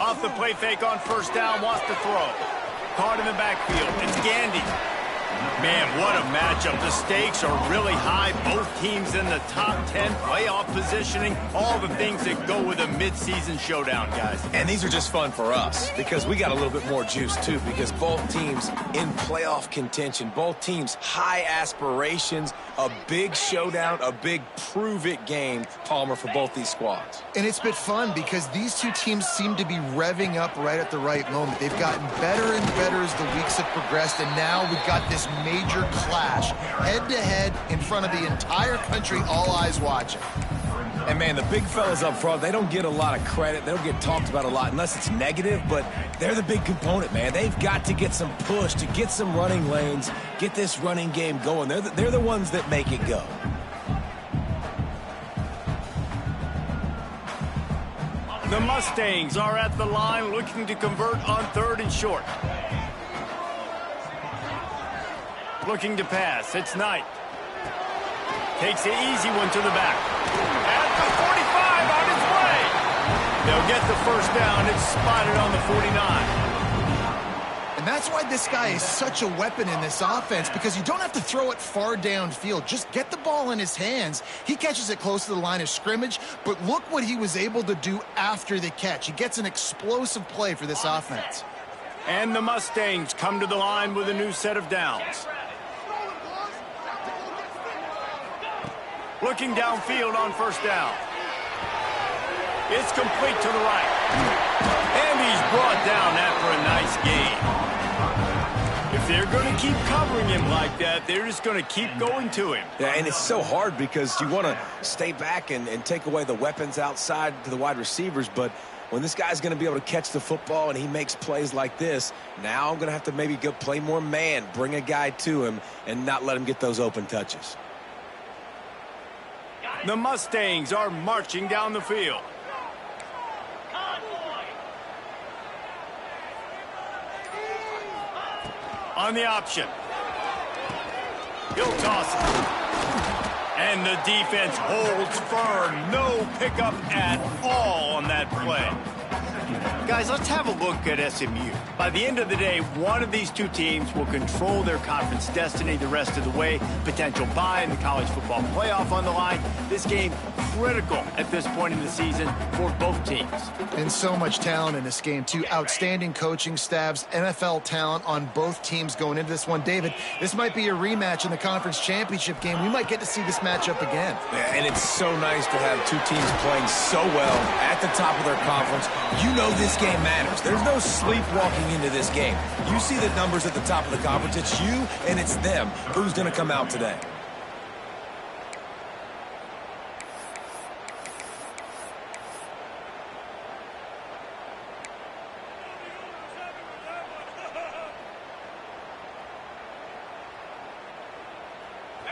Off the play fake on first down, wants to throw. Caught in the backfield. It's Gandy. Man, what a matchup. The stakes are really high. Both teams in the top 10, playoff positioning, all the things that go with a midseason showdown, guys. And these are just fun for us because we got a little bit more juice, too, because both teams in playoff contention, both teams high aspirations, a big showdown, a big prove-it game, Palmer, for both these squads. And it's been fun because these two teams seem to be revving up right at the right moment. They've gotten better and better as the weeks have progressed, and now we've got this major clash, head-to-head in front of the entire country, all eyes watching. And, man, the big fellas up front, they don't get a lot of credit. They don't get talked about a lot unless it's negative, but they're the big component, man. They've got to get some push, to get some running lanes, get this running game going. They're the ones that make it go. The Mustangs are at the line looking to convert on 3rd and short. Looking to pass. It's Knight. Takes the easy one to the back. At the 45 on its way. They'll get the first down. It's spotted on the 49. And that's why this guy is such a weapon in this offense, because you don't have to throw it far downfield. Just get the ball in his hands. He catches it close to the line of scrimmage, but look what he was able to do after the catch. He gets an explosive play for this offense. And the Mustangs come to the line with a new set of downs. Looking downfield on first down. It's complete to the right. And he's brought down after a nice gain. If they're going to keep covering him like that, they're just going to keep going to him. Yeah, and it's so hard because you want to stay back and take away the weapons outside to the wide receivers, but when this guy's going to be able to catch the football and he makes plays like this, now I'm going to have to maybe go play more man, bring a guy to him, and not let him get those open touches. The Mustangs are marching down the field. On the option. He'll toss it. And the defense holds firm. No pickup at all on that play. Guys, let's have a look at SMU. By the end of the day, one of these two teams will control their conference destiny the rest of the way. Potential bye in the college football playoff on the line. This game critical at this point in the season for both teams. And so much talent in this game, too. Outstanding coaching staffs, NFL talent on both teams going into this one. David, this might be a rematch in the conference championship game. We might get to see this matchup again. Yeah, and it's so nice to have two teams playing so well at the top of their conference. You know this game matters. There's no sleepwalking into this game. You see the numbers at the top of the conference. It's you and it's them. Who's going to come out today?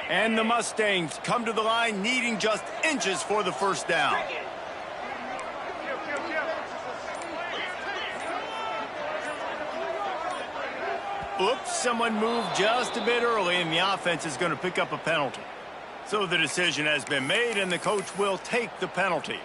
And the Mustangs come to the line needing just inches for the first down. Oops, someone moved just a bit early, and the offense is going to pick up a penalty. So the decision has been made, and the coach will take the penalty.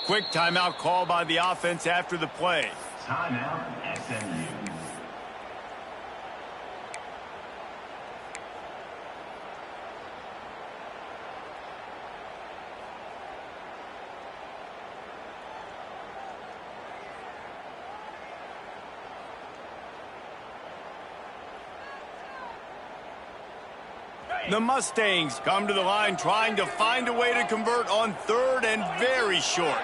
Quick timeout call by the offense after the play. Timeout, SMU. The Mustangs come to the line trying to find a way to convert on 3rd and very short.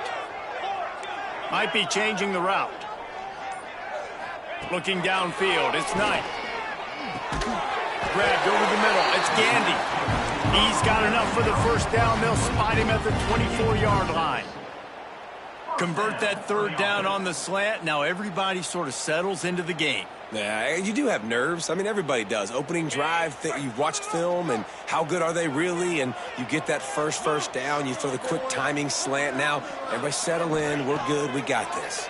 Might be changing the route. Looking downfield, it's Knight. Grabbed over the middle, it's Gandy. He's got enough for the first down. They'll spot him at the 24-yard line. Convert that 3rd down on the slant. Now everybody sort of settles into the game. Yeah, you do have nerves. I mean, everybody does. Opening drive, you've watched film, and how good are they really? And you get that first down, you throw the quick timing slant. Now, everybody settle in. We're good. We got this.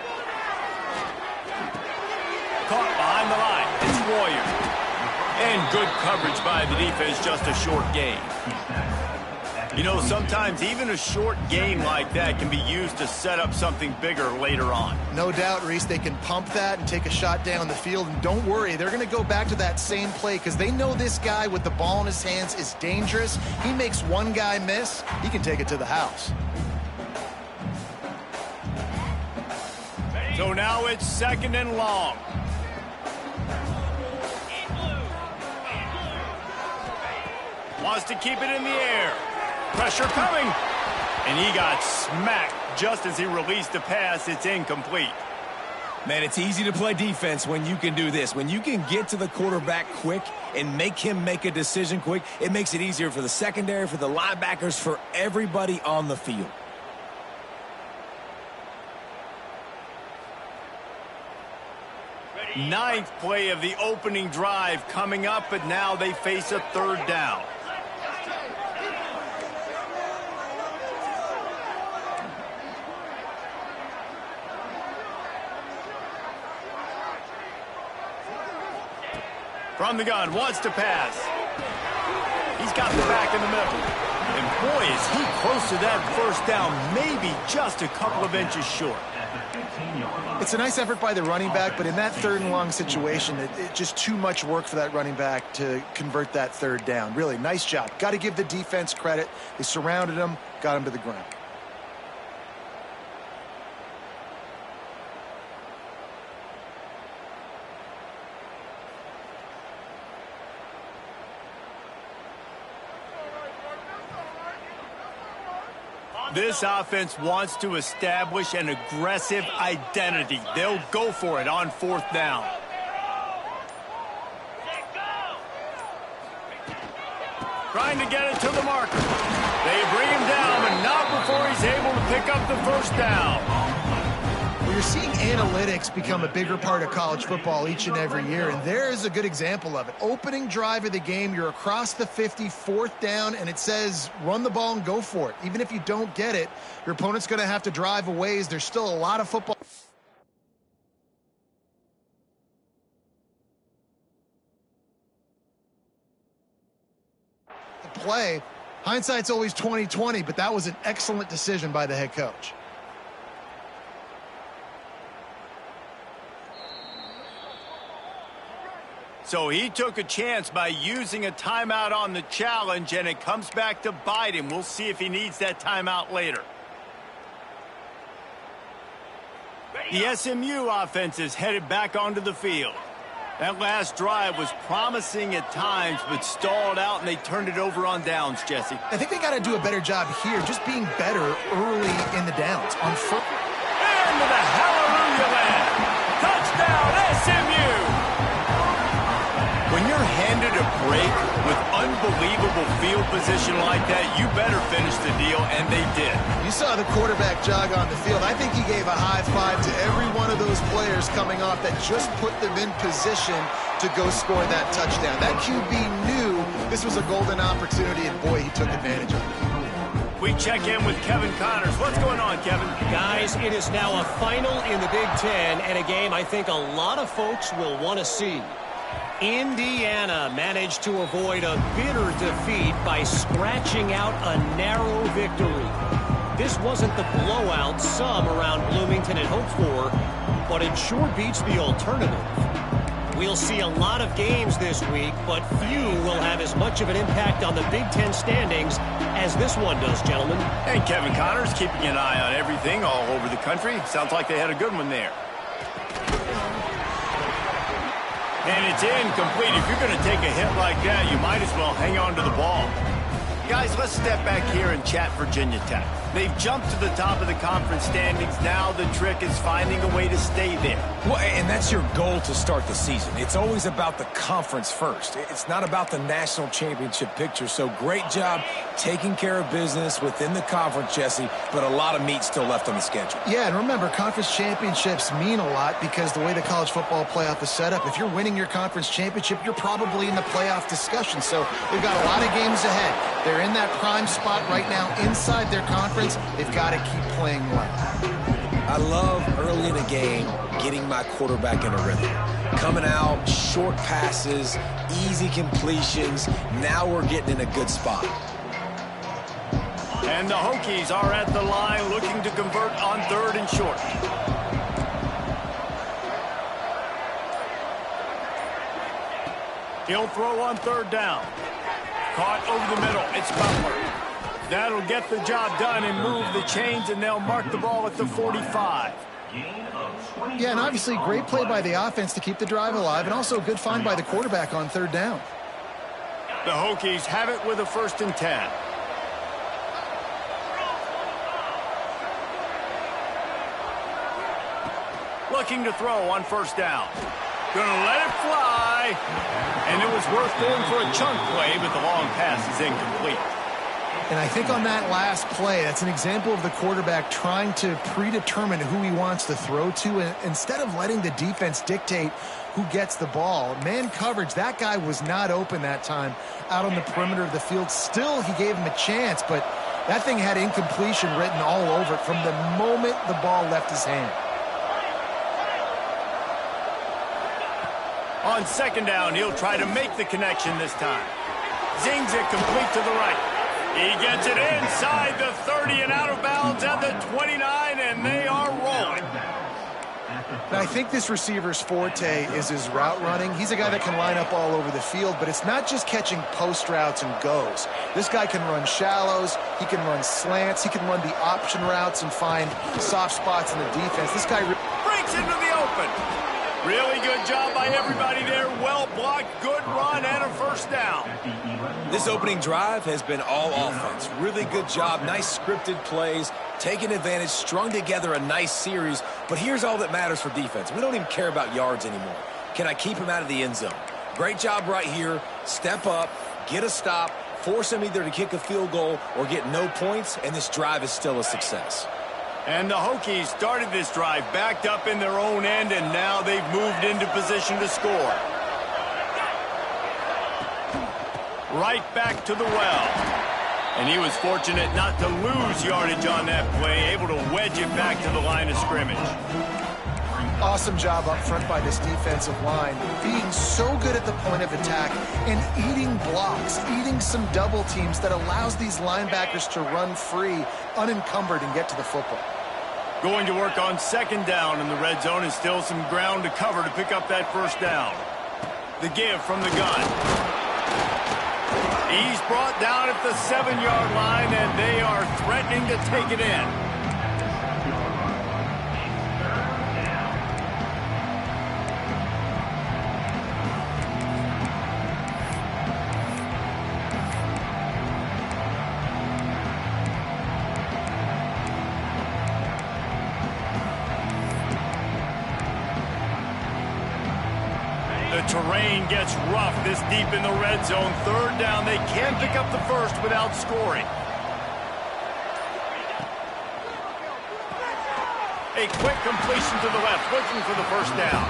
And good coverage by the defense, just a short gain. You know, sometimes even a short gain like that can be used to set up something bigger later on. No doubt, Reese, they can pump that and take a shot down the field. And don't worry, they're going to go back to that same play because they know this guy with the ball in his hands is dangerous. He makes one guy miss, he can take it to the house. So now it's 2nd and long. Wants to keep it in the air. Pressure coming. And he got smacked just as he released the pass. It's incomplete. Man, it's easy to play defense when you can do this. When you can get to the quarterback quick and make him make a decision quick, it makes it easier for the secondary, for the linebackers, for everybody on the field. Ninth play of the opening drive coming up, but now they face a 3rd down. From the gun, wants to pass. He's got the back in the middle. And boy, is he close to that 1st down, maybe just a couple of inches short. It's a nice effort by the running back, but in that 3rd and long situation, it's just too much work for that running back to convert that 3rd down. Really, nice job. Got to give the defense credit. They surrounded him, got him to the ground. This offense wants to establish an aggressive identity. They'll go for it on 4th down. Trying to get it to the marker. They bring him down, but not before he's able to pick up the 1st down. Well, you're seeing analytics become a bigger part of college football each and every year, and there is a good example of it. Opening drive of the game, you're across the 50, 4th down, and it says run the ball and go for it. Even if you don't get it, your opponent's going to have to drive a ways. There's still a lot of football. The play, hindsight's always 20/20, but that was an excellent decision by the head coach. So he took a chance by using a timeout on the challenge, and it comes back to bite him. We'll see if he needs that timeout later. The SMU offense is headed back onto the field. That last drive was promising at times, but stalled out, and they turned it over on downs, Jesse. I think they got to do a better job here, just being better early in the downs. On foot. Into the hallelujah land. Touchdown, SMU! When you're handed a break with unbelievable field position like that, you better finish the deal, and they did. You saw the quarterback jog on the field. I think he gave a high five to every one of those players coming off that just put them in position to go score that touchdown. That QB knew this was a golden opportunity, and boy, he took advantage of it. We check in with Kevin Connors. What's going on, Kevin? Guys, it is now a final in the Big Ten, and a game I think a lot of folks will want to see. Indiana managed to avoid a bitter defeat by scratching out a narrow victory. This wasn't the blowout some around Bloomington had hoped for, but it sure beats the alternative. We'll see a lot of games this week, but few will have as much of an impact on the Big Ten standings as this one does, gentlemen. And Kevin Connors keeping an eye on everything all over the country. Sounds like they had a good one there. And it's incomplete. If you're going to take a hit like that, you might as well hang on to the ball. Guys, let's step back here and chat Virginia Tech. They've jumped to the top of the conference standings. Now the trick is finding a way to stay there. Well, and that's your goal to start the season. It's always about the conference first. It's not about the national championship picture. So great job taking care of business within the conference, Jesse, but a lot of meat still left on the schedule. Yeah, and remember, conference championships mean a lot because the way the college football playoff is set up, if you're winning your conference championship, you're probably in the playoff discussion. So they've got a lot of games ahead. They're in that prime spot right now inside their conference. They've got to keep playing well. I love early in a game getting my quarterback in a rhythm. Coming out, short passes, easy completions. Now we're getting in a good spot. And the Hokies are at the line looking to convert on 3rd and short. He'll throw on 3rd down. Caught over the middle. It's Butler. That'll get the job done and move the chains, and they'll mark the ball at the 45. Yeah, and obviously great play by the offense to keep the drive alive, and also a good find by the quarterback on 3rd down. The Hokies have it with a 1st and 10. Looking to throw on 1st down. Gonna let it fly. And it was worth going for a chunk play, but the long pass is incomplete. And I think on that last play, that's an example of the quarterback trying to predetermine who he wants to throw to, and instead of letting the defense dictate who gets the ball. Man coverage, that guy was not open that time out on the perimeter of the field. Still, he gave him a chance, but that thing had incompletion written all over it from the moment the ball left his hand. On 2nd down, he'll try to make the connection this time. Zings it complete to the right. He gets it inside the 30 and out of bounds at the 29, and they are rolling. Now, I think this receiver's forte is his route running. He's a guy that can line up all over the field, but it's not just catching post routes and goes. This guy can run shallows, he can run slants, he can run the option routes and find soft spots in the defense. This guy breaks into the open. Really good job by everybody there. Well blocked, good run, and a 1st down. This opening drive has been all offense. Really good job, nice scripted plays, taking advantage, strung together a nice series. But here's all that matters for defense. We don't even care about yards anymore. Can I keep him out of the end zone? Great job right here. Step up, get a stop, force him either to kick a field goal or get no points, and this drive is still a success. And the Hokies started this drive backed up in their own end, and now they've moved into position to score. Right back to the well. And he was fortunate not to lose yardage on that play, able to wedge it back to the line of scrimmage. Awesome job up front by this defensive line, being so good at the point of attack and eating blocks, eating some double teams that allows these linebackers to run free, unencumbered, and get to the football. Going to work on 2nd down in the red zone, and still some ground to cover to pick up that 1st down. The give from the gun. He's brought down at the 7-yard line, and they are threatening to take it in. The terrain gets rough this deep in the red zone. 3rd down, they can pick up the 1st without scoring. A quick completion to the left, looking for the 1st down.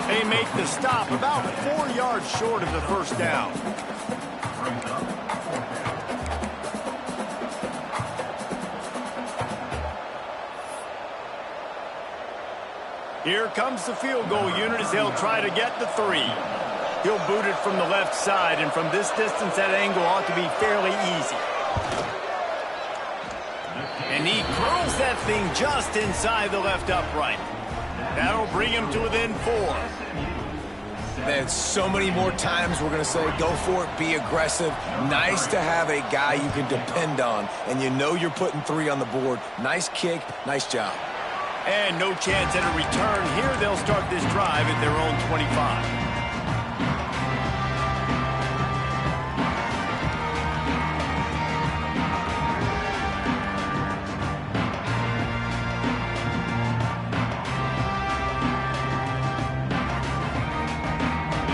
They make the stop about 4 yards short of the 1st down. Here comes the field goal unit as they'll try to get the 3. He'll boot it from the left side, and from this distance, that angle ought to be fairly easy. And he curls that thing just inside the left upright. That'll bring him to within 4. Man, so many more times we're going to say, go for it, be aggressive. Nice to have a guy you can depend on, and you know you're putting 3 on the board. Nice kick, nice job. And no chance at a return here. They'll start this drive at their own 25.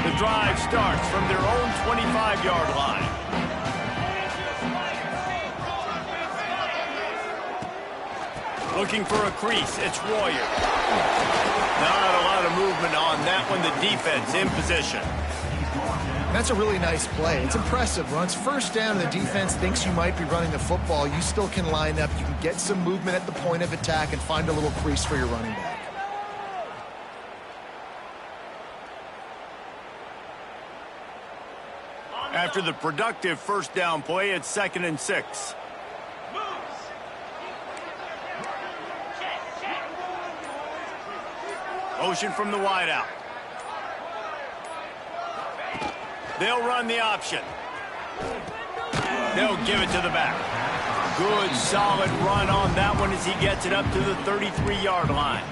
The drive starts from their own 25-yard line. Looking for a crease, it's Royer. Not a lot of movement on that one. The defense in position. That's a really nice play. It's impressive. Runs 1st down, and the defense thinks you might be running the football. You still can line up. You can get some movement at the point of attack and find a little crease for your running back. After the productive first down play, it's 2nd and 6. Motion from the wideout. They'll run the option. They'll give it to the back. Good, solid run on that one as he gets it up to the 33-yard line.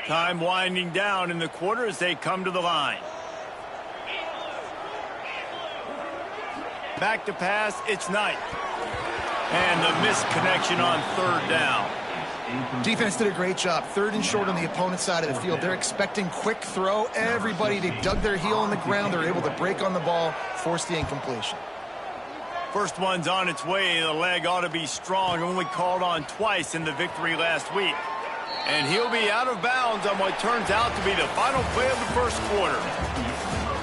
Time winding down in the quarter as they come to the line. Back to pass, it's Knight. And the missed connection on 3rd down. Defense did a great job. 3rd and short on the opponent's side of the field. They're expecting quick throw. Everybody, they dug their heel on the ground. They're able to break on the ball, force the incompletion. First one's on its way. The leg ought to be strong. Only called on twice in the victory last week. And he'll be out of bounds on what turns out to be the final play of the first quarter.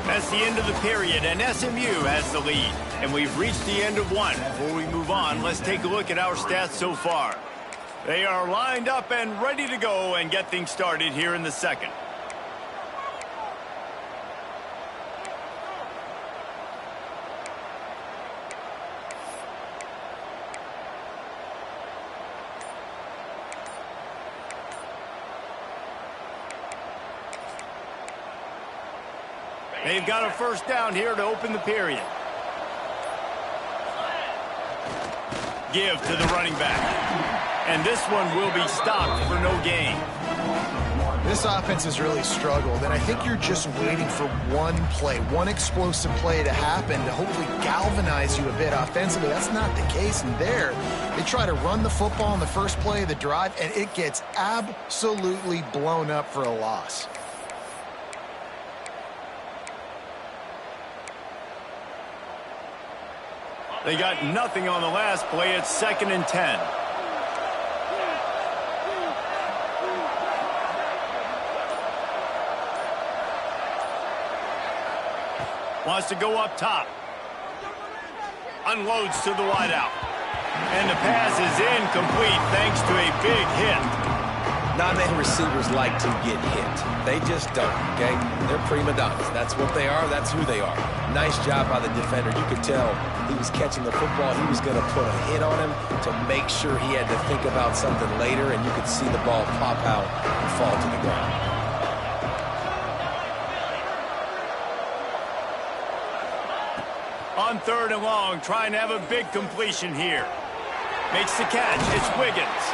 That's the end of the period, and SMU has the lead. And we've reached the end of one. Before we move on, let's take a look at our stats so far. They are lined up and ready to go and get things started here in the second. They've got a first down here to open the period. Give to the running back. And this one will be stopped for no gain. This offense has really struggled, and I think you're just waiting for one play, one explosive play to happen to hopefully galvanize you a bit offensively. That's not the case, and there they try to run the football in the first play of the drive, and it gets absolutely blown up for a loss. They got nothing on the last play. It's 2nd and 10. Wants to go up top. Unloads to the wideout. And the pass is incomplete thanks to a big hit. Non-man receivers like to get hit. They just don't, okay? They're prima donnas. That's what they are. That's who they are. Nice job by the defender. You could tell he was catching the football. He was going to put a hit on him to make sure he had to think about something later, and you could see the ball pop out and fall to the ground. On 3rd and long, trying to have a big completion here. Makes the catch. It's Wiggins.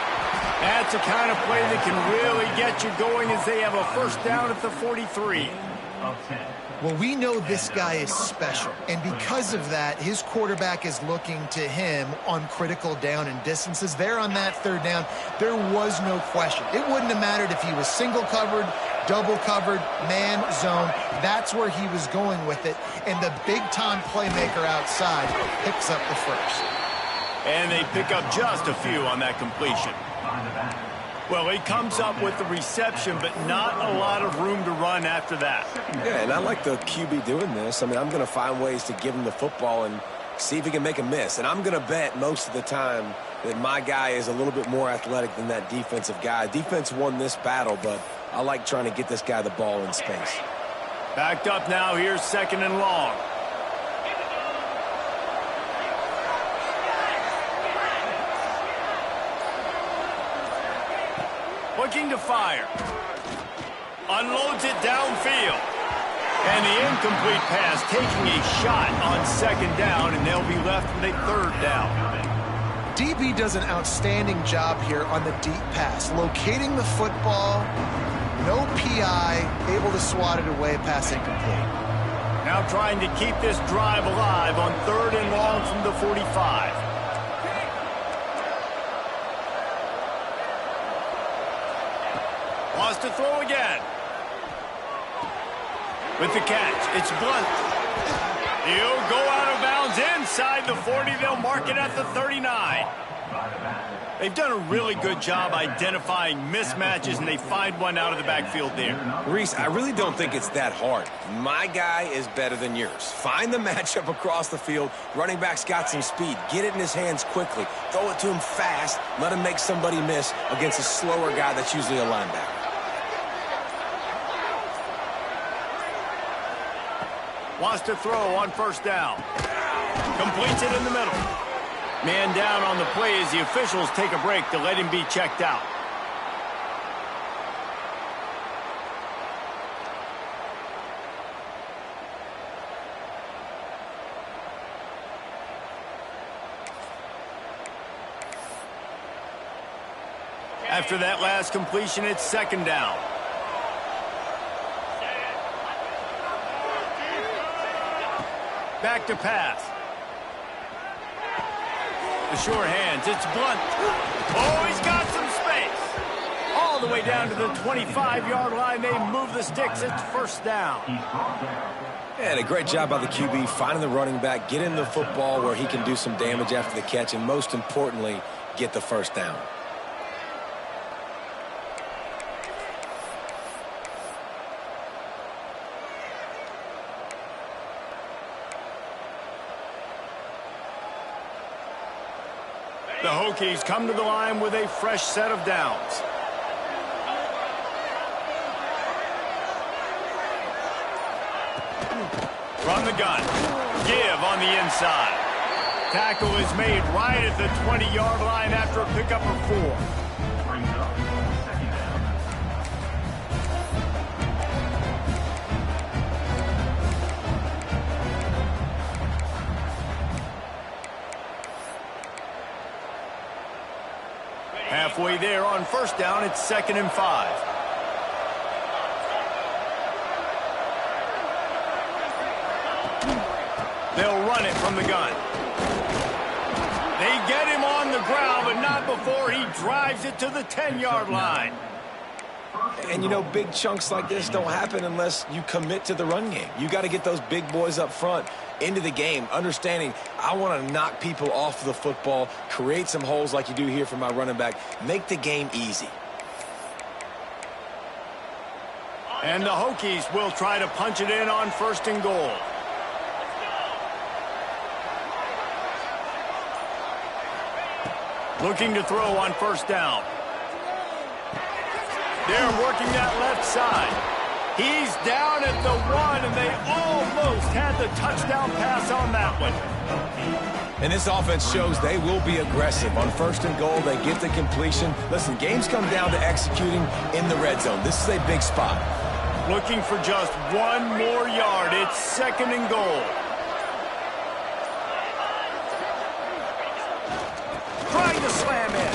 That's a kind of play that can really get you going as they have a first down at the 43. Well, we know this guy is special, and because of that, his quarterback is looking to him on critical down and distances. There on that 3rd down, there was no question. It wouldn't have mattered if he was single covered, double covered, man, zone. That's where he was going with it, and the big-time playmaker outside picks up the first. And they pick up just a few on that completion. Well, he comes up with the reception, but not a lot of room to run after that. Yeah, and I like the QB doing this. I mean, I'm going to find ways to give him the football and see if he can make a miss. And I'm going to bet most of the time that my guy is a little bit more athletic than that defensive guy. Defense won this battle, but I like trying to get this guy the ball in space. Backed up now. Here's 2nd and long. Looking to fire. Unloads it downfield. And the incomplete pass taking a shot on 2nd down, and they'll be left with a 3rd down. DB does an outstanding job here on the deep pass, locating the football, no PI, able to swat it away, pass incomplete. Now trying to keep this drive alive on 3rd and long from the 45. Wants to throw again. With the catch, it's Blunt. He'll go out of bounds inside the 40. They'll mark it at the 39. They've done a really good job identifying mismatches, and they find one out of the backfield there. Reese, I really don't think it's that hard. My guy is better than yours. Find the matchup across the field. Running back's got some speed. Get it in his hands quickly. Throw it to him fast. Let him make somebody miss against a slower guy that's usually a linebacker. Wants to throw on first down. Completes it in the middle. Man down on the play as the officials take a break to let him be checked out. After that last completion, it's second down. Back to pass. The short hands, it's Blunt. Oh, he's got some space. All the way down to the 25-yard line. They move the sticks. It's first down. And a great job by the QB finding the running back, getting the football where he can do some damage after the catch, and most importantly, get the first down. The Hokies come to the line with a fresh set of downs. From the gun. Give on the inside. Tackle is made right at the 20-yard line after a pickup of 4. Brings up second down. Halfway there on first down, it's 2nd and 5. They'll run it from the gun. They get him on the ground, but not before he drives it to the 10-yard line. And, you know, big chunks like this don't happen unless you commit to the run game. You got to get those big boys up front into the game, understanding I want to knock people off the football, create some holes like you do here for my running back, make the game easy. And the Hokies will try to punch it in on 1st and goal. Looking to throw on first down. They're working that left side. He's down at the 1, and they almost had the touchdown pass on that one. And this offense shows they will be aggressive. On 1st and goal, they get the completion. Listen, games come down to executing in the red zone. This is a big spot. Looking for just 1 more yard. It's 2nd and goal. Trying to slam in.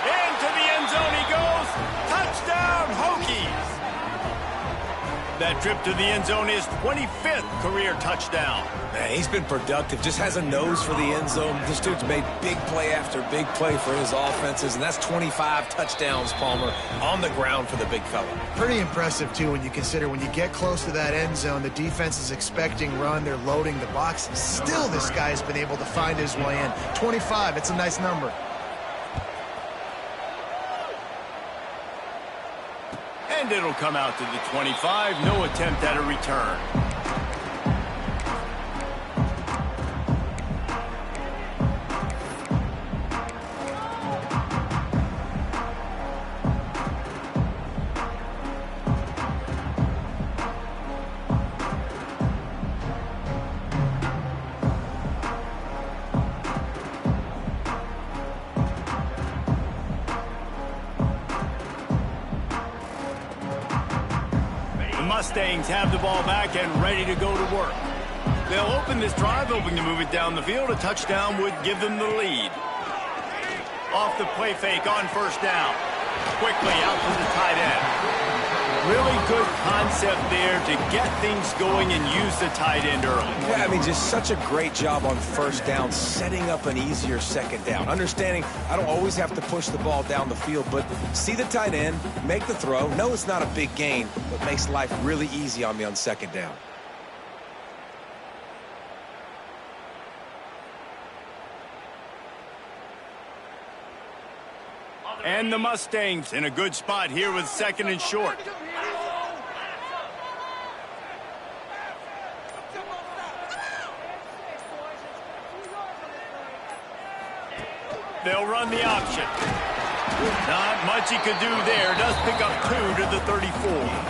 Into the end zone he goes. Touchdown, Hokies. That trip to the end zone is 25th career touchdown. Man, he's been productive, just has a nose for the end zone. This dude's made big play after big play for his offenses, and that's 25 touchdowns, Palmer, on the ground for the big fella. Pretty impressive, too, when you consider when you get close to that end zone, the defense is expecting run, they're loading the box. Still, this guy's been able to find his way in. 25, it's a nice number. And it'll come out to the 25. No attempt at a return. Mustangs have the ball back and ready to go to work. They'll open this drive, hoping to move it down the field. A touchdown would give them the lead. Off the play fake on first down. Quickly out to the tight end. Really good concept there to get things going and use the tight end early. Yeah, I mean, just such a great job on first down, setting up an easier second down. Understanding I don't always have to push the ball down the field, but see the tight end, make the throw. No, it's not a big gain, but makes life really easy on me on second down. And the Mustangs in a good spot here with 2nd and short. They'll run the option. Not much he could do there. Does pick up 2 to the 34.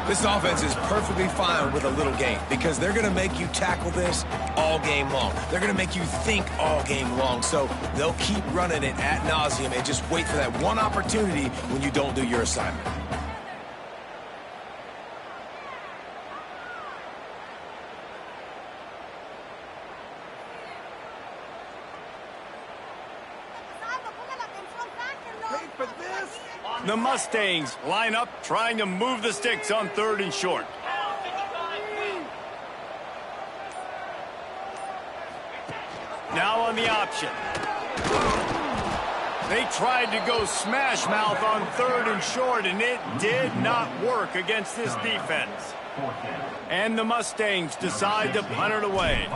This offense is perfectly fine with a little game because they're going to make you tackle this all game long. They're going to make you think all game long. So they'll keep running it ad nauseum and just wait for that one opportunity when you don't do your assignment. The Mustangs line up, trying to move the sticks on 3rd and short. Now on the option. They tried to go smash mouth on 3rd and short, and it did not work against this defense. And the Mustangs decide to punt it away.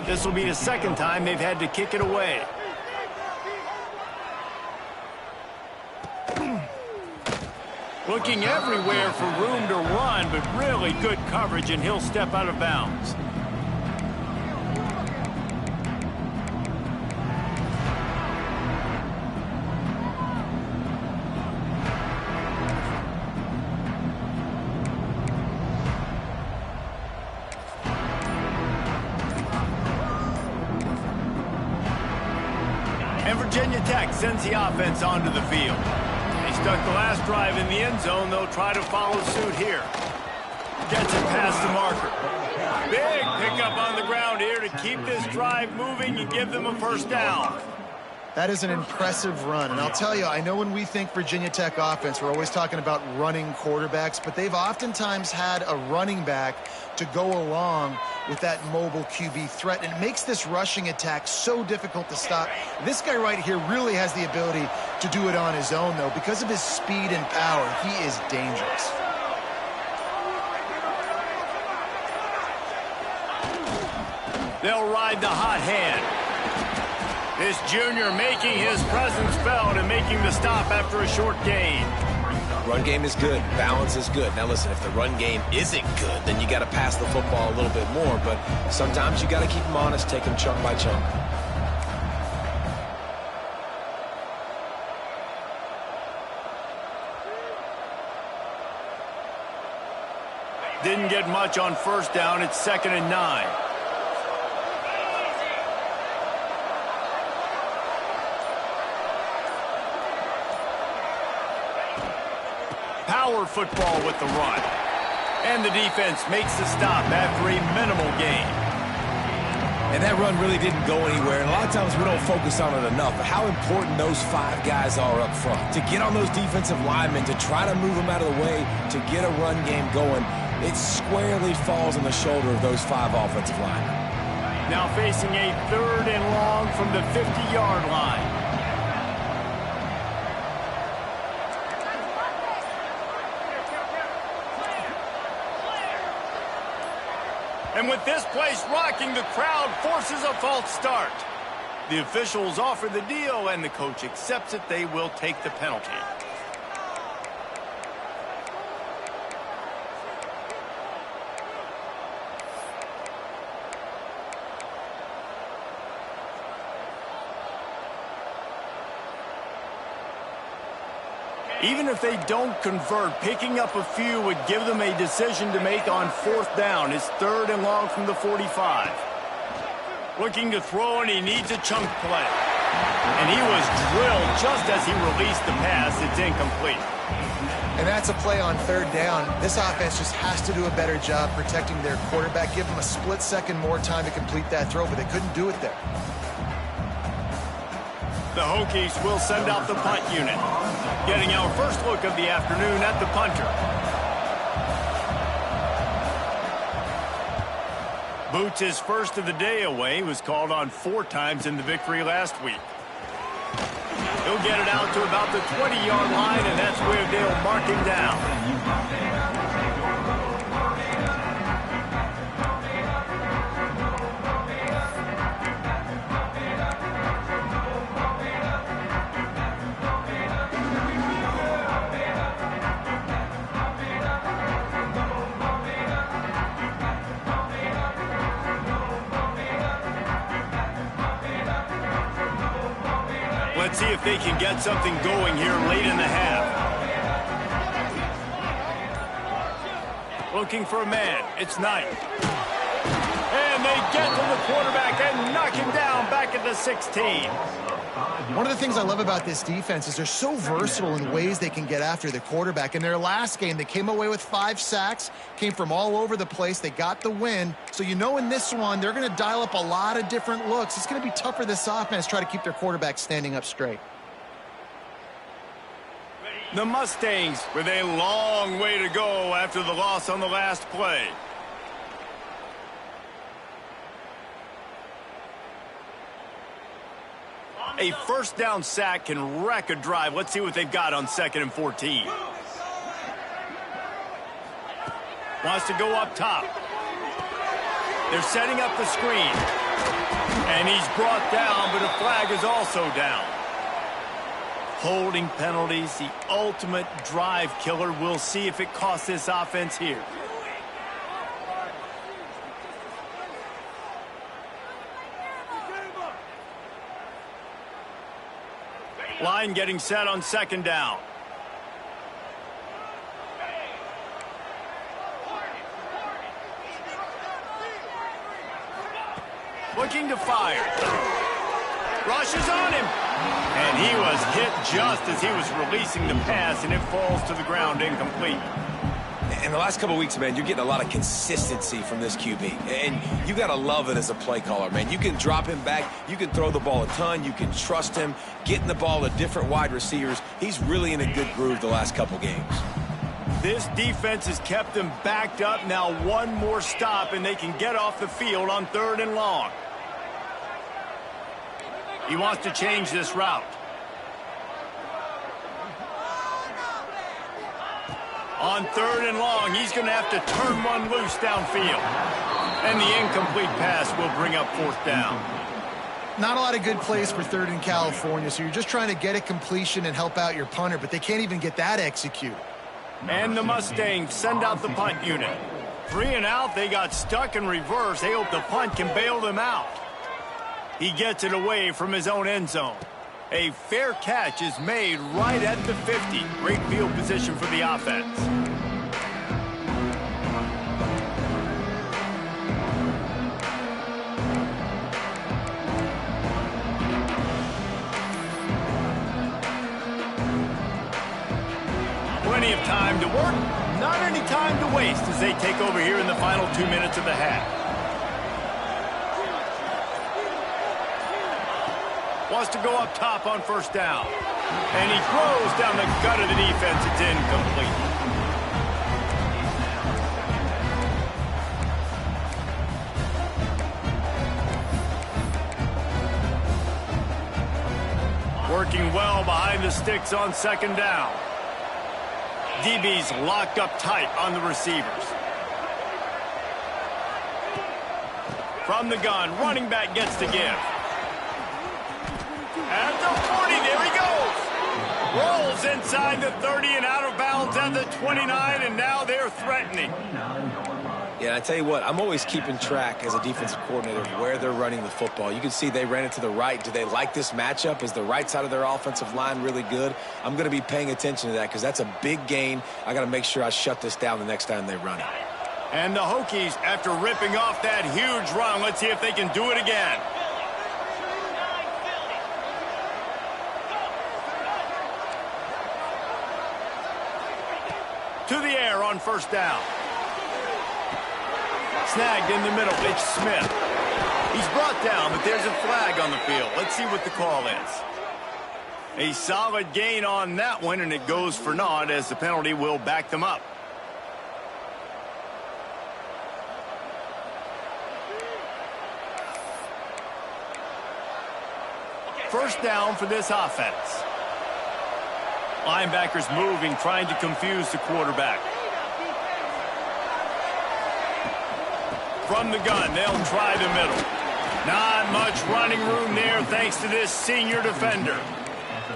This will be the 2nd time they've had to kick it away. Looking everywhere for room to run, but really good coverage, and he'll step out of bounds. And Virginia Tech sends the offense onto the field. Stuck the last drive in the end zone. They'll try to follow suit here. Gets it past the marker. Big pickup on the ground here to keep this drive moving and give them a 1st down. That is an impressive run. And I'll tell you, I know when we think Virginia Tech offense, we're always talking about running quarterbacks, but they've oftentimes had a running back to go along with that mobile QB threat. And it makes this rushing attack so difficult to stop. This guy right here really has the ability to do it on his own, though. Because of his speed and power, he is dangerous. They'll ride the hot hand. This junior making his presence felt and making the stop after a short gain. Run game is good. Balance is good. Now listen, if the run game isn't good, then you got to pass the football a little bit more. But sometimes you got to keep them honest, take them chunk by chunk. Didn't get much on 1st down. It's 2nd and 9. Power football with the run. And the defense makes the stop after a minimal gain. And that run really didn't go anywhere. And a lot of times we don't focus on it enough. But how important those 5 guys are up front. To get on those defensive linemen, to try to move them out of the way, to get a run game going, it squarely falls on the shoulder of those 5 offensive linemen. Now facing a 3rd and long from the 50-yard line. And with this place rocking, the crowd forces a false start. The officials offer the deal, and the coach accepts it. They will take the penalty. Even if they don't convert, picking up a few would give them a decision to make on 4th down. It's 3rd and long from the 45. Looking to throw, and he needs a chunk play. And he was drilled just as he released the pass. It's incomplete. And that's a play on 3rd down. This offense just has to do a better job protecting their quarterback. Give them a split second more time to complete that throw, but they couldn't do it there. The Hokies will send out the punt unit. Getting our first look of the afternoon at the punter. Boots' first of the day away was called on 4 times in the victory last week. He'll get it out to about the 20-yard line, and that's where they'll mark him down. Let's see if they can get something going here late in the half. Looking for a man. It's Knight. And they get to the quarterback and knock him down back at the 16. One of the things I love about this defense is they're so versatile in ways they can get after the quarterback. In their last game, they came away with 5 sacks, came from all over the place. They got the win. So you know in this one, they're going to dial up a lot of different looks. It's going to be tough for this offense to try to keep their quarterback standing up straight. The Mustangs with a long way to go after the loss on the last play. A first down sack can wreck a drive. Let's see what they've got on 2nd and 14. Wants to go up top. They're setting up the screen. And he's brought down, but a flag is also down. Holding penalties, the ultimate drive killer. We'll see if it costs this offense here. Line getting set on 2nd down. Looking to fire. Rushes on him. And he was hit just as he was releasing the pass, and it falls to the ground incomplete. In the last couple of weeks, man, you're getting a lot of consistency from this QB. And you got to love it as a play caller, man. You can drop him back. You can throw the ball a ton. You can trust him. Getting the ball to different wide receivers. He's really in a good groove the last couple games. This defense has kept them backed up. Now one more stop, and they can get off the field on 3rd and long. He wants to change this route. On 3rd and long, he's going to have to turn one loose downfield. And the incomplete pass will bring up 4th down. Not a lot of good plays for 3rd in California, so you're just trying to get a completion and help out your punter, but they can't even get that executed. And the Mustangs send out the punt unit. 3 and out, they got stuck in reverse. They hope the punt can bail them out. He gets it away from his own end zone. A fair catch is made right at the 50. Great field position for the offense. Plenty of time to work, not any time to waste as they take over here in the final 2 minutes of the half. Wants to go up top on 1st down. And he throws down the gut of the defense. It's incomplete. Working well behind the sticks on 2nd down. DB's locked up tight on the receivers. From the gun, running back gets to give. At the 40, there he goes. Rolls inside the 30 and out of bounds at the 29, and now they're threatening. Yeah, I tell you what, I'm always keeping track as a defensive coordinator of where they're running the football. You can see they ran it to the right. Do they like this matchup? Is the right side of their offensive line really good? I'm going to be paying attention to that because that's a big gain. I got to make sure I shut this down the next time they run it. And the Hokies, after ripping off that huge run, let's see if they can do it again. To the air on 1st down. Snagged in the middle. It's Smith. He's brought down, but there's a flag on the field. Let's see what the call is. A solid gain on that one, and it goes for naught as the penalty will back them up. First down for this offense. Linebackers moving, trying to confuse the quarterback. From the gun, they'll try the middle. Not much running room there thanks to this senior defender.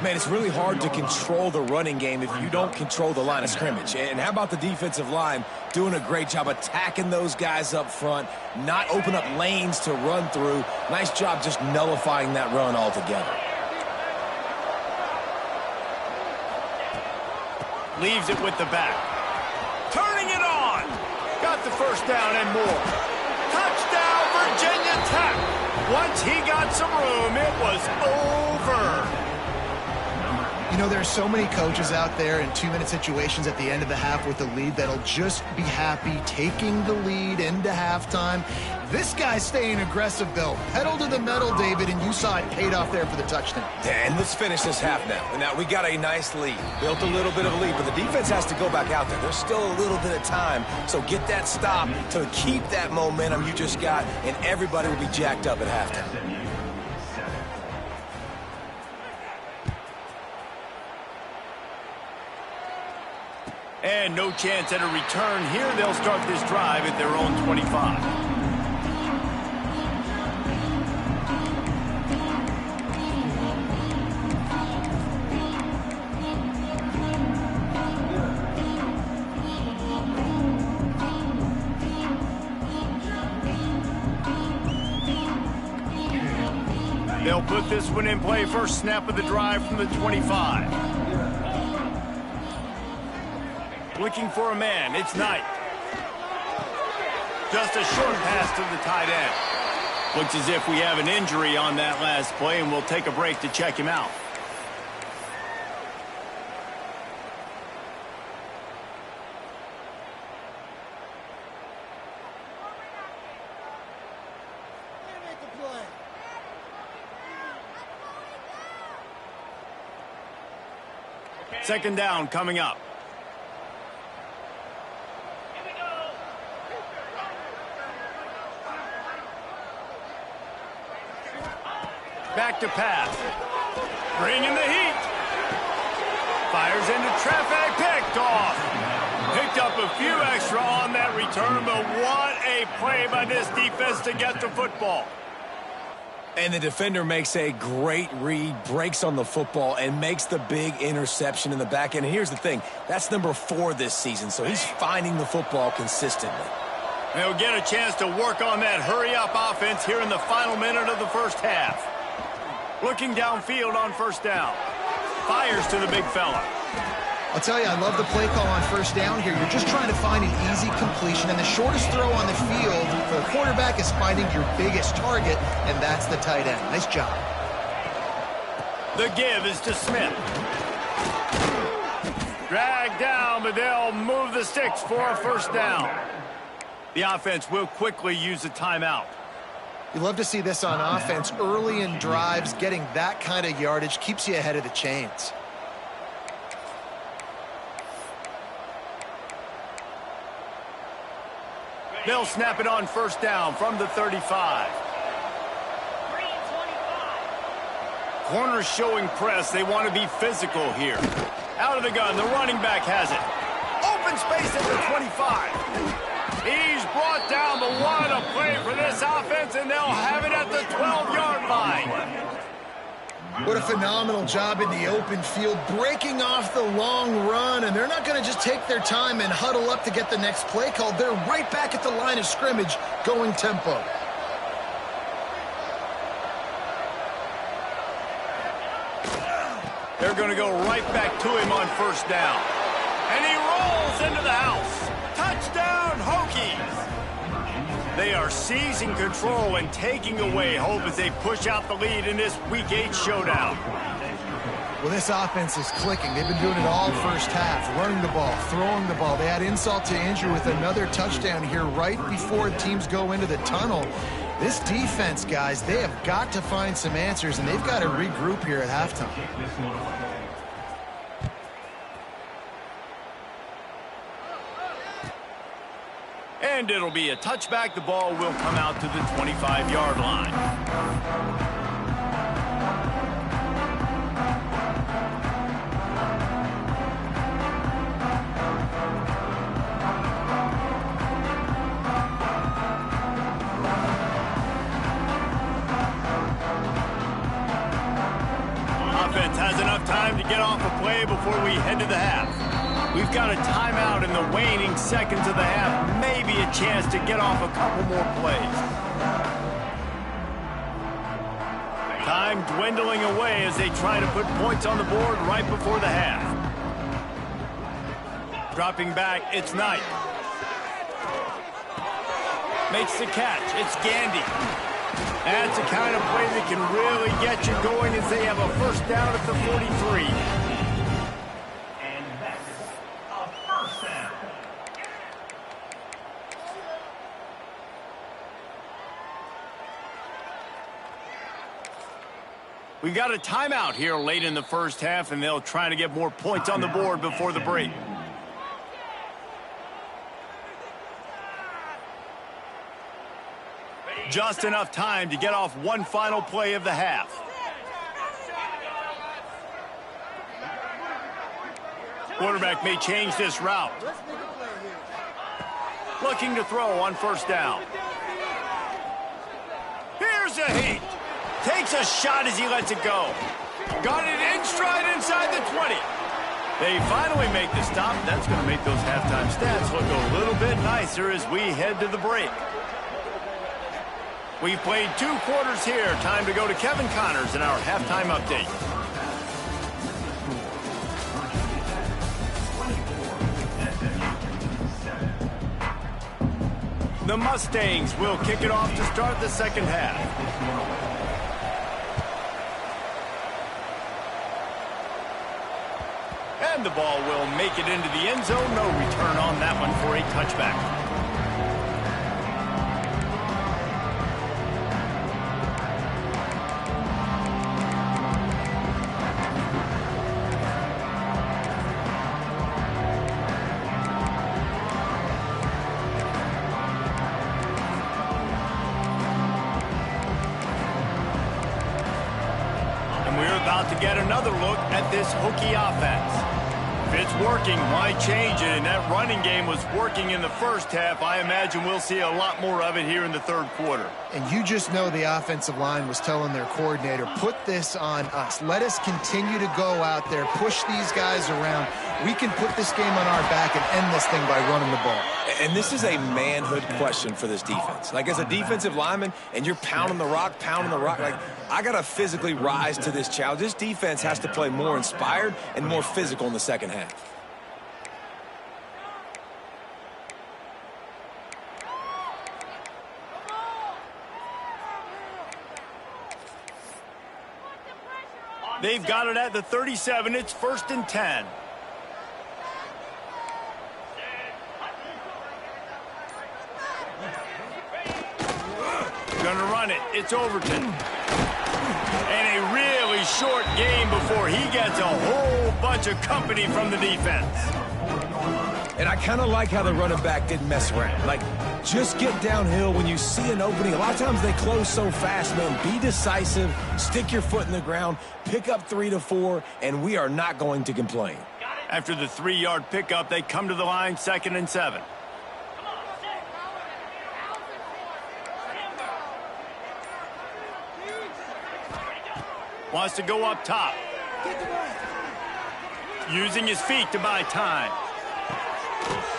Man, it's really hard to control the running game if you don't control the line of scrimmage. And how about the defensive line doing a great job attacking those guys up front, not open up lanes to run through. Nice job just nullifying that run altogether. Leaves it with the back. Turning it on. Got the first down and more. Touchdown, Virginia Tech. Once he got some room, it was over. You know, there are so many coaches out there in 2-minute situations at the end of the half with the lead that'll just be happy taking the lead into halftime. This guy's staying aggressive, though. Pedal to the metal, David, and you saw it paid off there for the touchdown. And let's finish this half now. Now, we got a nice lead. Built a little bit of a lead, but the defense has to go back out there. There's still a little bit of time, so get that stop to keep that momentum you just got, and everybody will be jacked up at halftime. And no chance at a return here. They'll start this drive at their own 25. They'll put this one in play. First snap of the drive from the 25. Looking for a man. It's Knight. Just a short pass to the tight end. Looks as if we have an injury on that last play, and we'll take a break to check him out. Second down coming up. Back to pass. Bringing the heat. Fires into traffic. Picked off. Picked up a few extra on that return, but what a play by this defense to get the football. And the defender makes a great read, breaks on the football, and makes the big interception in the back end. And here's the thing. That's number 4 this season, so he's finding the football consistently. They'll get a chance to work on that hurry-up offense here in the final minute of the first half. Looking downfield on first down. Fires to the big fella. I'll tell you, I love the play call on first down here. You're just trying to find an easy completion, and the shortest throw on the field for the quarterback is finding your biggest target, and that's the tight end. Nice job. The give is to Smith. Dragged down, but they'll move the sticks for a first down. The offense will quickly use a timeout. You love to see this on offense. Early in drives, getting that kind of yardage keeps you ahead of the chains. They'll snap it on first down from the 35. Corners showing press. They want to be physical here. Out of the gun, the running back has it. Open space at the 25. He's brought down, but what a play for this offense, and they'll have it at the 12-yard line. What a phenomenal job in the open field, breaking off the long run, and they're not going to just take their time and huddle up to get the next play called. They're right back at the line of scrimmage, going tempo. They're going to go right back to him on first down. And he rolls into the house. Touchdown, Hokies! They are seizing control and taking away hope as they push out the lead in this Week 8 showdown. Well, this offense is clicking. They've been doing it all first half, running the ball, throwing the ball. They had insult to injury with another touchdown here right before teams go into the tunnel. This defense, guys, they have got to find some answers, and they've got to regroup here at halftime. And it'll be a touchback. The ball will come out to the 25-yard line. Offense has enough time to get off a play before we head to the half. We've got a timeout in the waning seconds of the half. Maybe a chance to get off a couple more plays. Time dwindling away as they try to put points on the board right before the half. Dropping back, it's Knight. Makes the catch. It's Gandy. That's the kind of play that can really get you going as they have a first down at the 43. And that's a first down. We've got a timeout here late in the first half, and they'll try to get more points on the board before the break. Just enough time to get off one final play of the half. Quarterback may change this route. Looking to throw on first down. Here's a heat. Takes a shot as he lets it go. Got it in stride inside the 20. They finally make the stop. That's going to make those halftime stats look a little bit nicer as we head to the break. We've played 2 quarters here. Time to go to Kevin Connors in our halftime update. The Mustangs will kick it off to start the second half. And the ball will make it into the end zone. No return on that one for a touchback. To get another look at this Hokie offense. If it's working, why change it? And that running game was working in the first half. I imagine we'll see a lot more of it here in the third quarter. And you just know the offensive line was telling their coordinator, put this on us. Let us continue to go out there, push these guys around. We can put this game on our back and end this thing by running the ball. And this is a manhood question for this defense. Like, as a defensive lineman, and you're pounding the rock, like, I got to physically rise to this challenge. This defense has to play more inspired and more physical in the second half. They've got it at the 37. It's 1st and 10. Gonna run it. It's Overton. And a really short game before he gets a whole bunch of company from the defense. And I kind of like how the running back didn't mess around. Like, just get downhill when you see an opening. A lot of times they close so fast, man. Be decisive, stick your foot in the ground, pick up 3 to 4, and we are not going to complain. After the 3-yard pickup, they come to the line, 2nd and 7. Wants to go up top. Using his feet to buy time.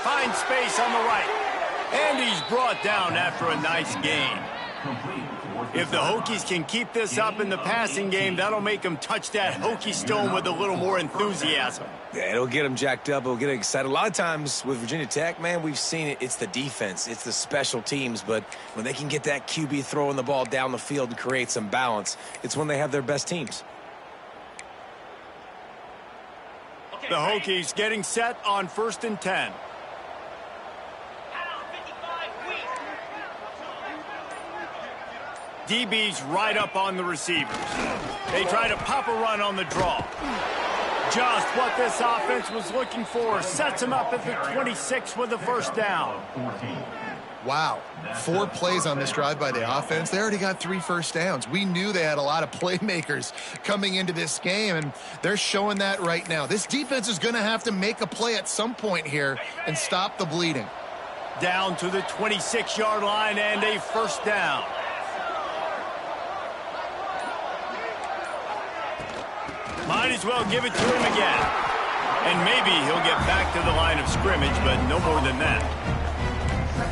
Finds space on the right. And he's brought down after a nice gain. If the Hokies can keep this up in the passing game, that'll make them touch that Hokie stone with a little more enthusiasm. Yeah, it'll get them jacked up. It'll get them excited. A lot of times with Virginia Tech, man, we've seen it. It's the defense. It's the special teams. But when they can get that QB throwing the ball down the field and create some balance, it's when they have their best teams. The Hokies getting set on 1st and 10. DB's right up on the receivers. They try to pop a run on the draw. Just what this offense was looking for. Sets him up at the 26 with a first down. Wow. 4 plays on this drive by the offense. They already got 3 first downs. We knew they had a lot of playmakers coming into this game, and they're showing that right now. This defense is going to have to make a play at some point here and stop the bleeding. Down to the 26-yard line and a first down. Might as well give it to him again. And maybe he'll get back to the line of scrimmage, but no more than that.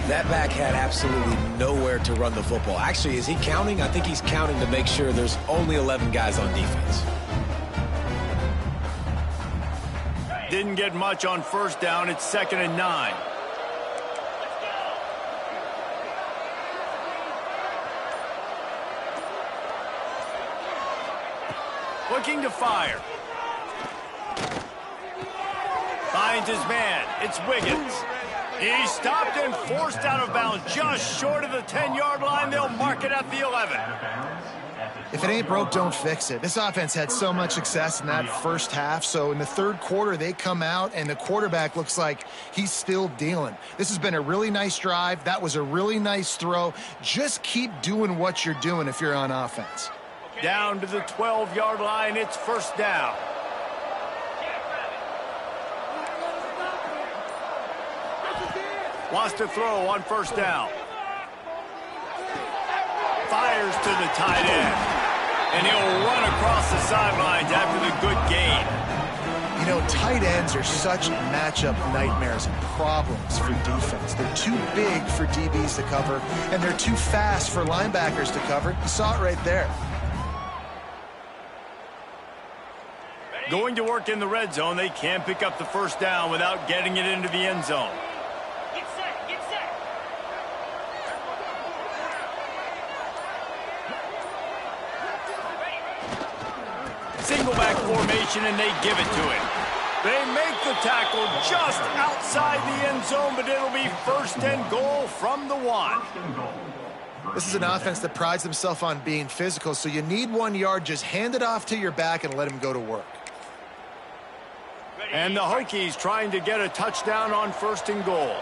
That back had absolutely nowhere to run the football. Actually, is he counting? I think he's counting to make sure there's only 11 guys on defense. Didn't get much on first down. It's 2nd and 9. Looking to fire. Finds his man. It's Wiggins. He's stopped and forced out of bounds just short of the 10-yard line. They'll mark it at the 11. If it ain't broke, don't fix it. This offense had so much success in that first half, so in the third quarter they come out and the quarterback looks like he's still dealing. This has been a really nice drive. That was a really nice throw. Just keep doing what you're doing if you're on offense. Down to the 12-yard line. It's first down. Wants to throw on first down. Fires to the tight end. And he'll run across the sidelines after the good gain. You know, tight ends are such matchup nightmares and problems for defense. They're too big for DBs to cover, and they're too fast for linebackers to cover. You saw it right there. Going to work in the red zone. They can't pick up the first down without getting it into the end zone. Get set, get set. Single back formation, and they give it to him. They make the tackle just outside the end zone, but it'll be 1st and goal from the 1. This is an offense that prides themselves on being physical, so you need 1 yard. Just hand it off to your back and let him go to work. And the Hokies trying to get a touchdown on 1st and goal.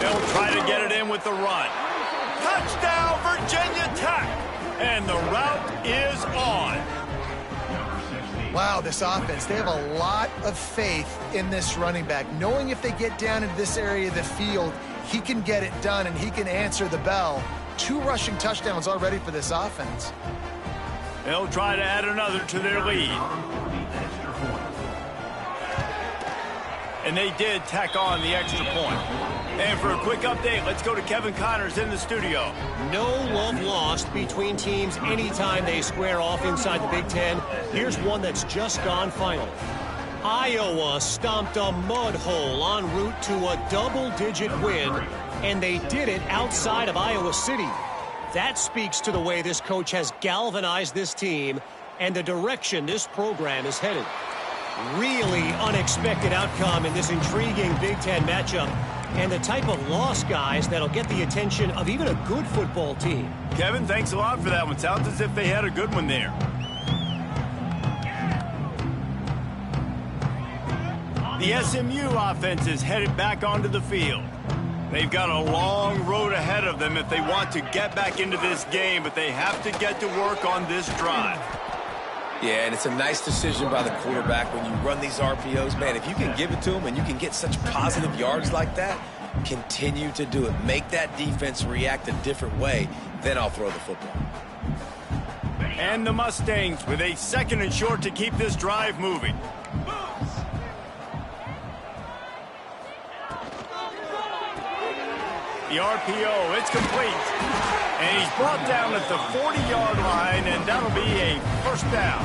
They'll try to get it in with the run. Touchdown, Virginia Tech! And the route is on. Wow, this offense, they have a lot of faith in this running back, knowing if they get down into this area of the field, he can get it done and he can answer the bell. 2 rushing touchdowns already for this offense. They'll try to add another to their lead. And they did tack on the extra point. And for a quick update, let's go to Kevin Connors in the studio. No love lost between teams anytime they square off inside the Big Ten. Here's one that's just gone final. Iowa stomped a mud hole en route to a double-digit win, and they did it outside of Iowa City. That speaks to the way this coach has galvanized this team and the direction this program is headed. Really unexpected outcome in this intriguing Big Ten matchup, and the type of loss, guys, that'll get the attention of even a good football team. Kevin, thanks a lot for that one. Sounds as if they had a good one there. The SMU offense is headed back onto the field. They've got a long road ahead of them if they want to get back into this game, but they have to get to work on this drive. Yeah, and it's a nice decision by the quarterback when you run these RPOs. Man, if you can give it to them and you can get such positive yards like that, continue to do it. Make that defense react a different way, then I'll throw the football. And the Mustangs with a 2nd and short to keep this drive moving. The RPO, it's complete. And he's brought down at the 40-yard line, and that'll be a first down.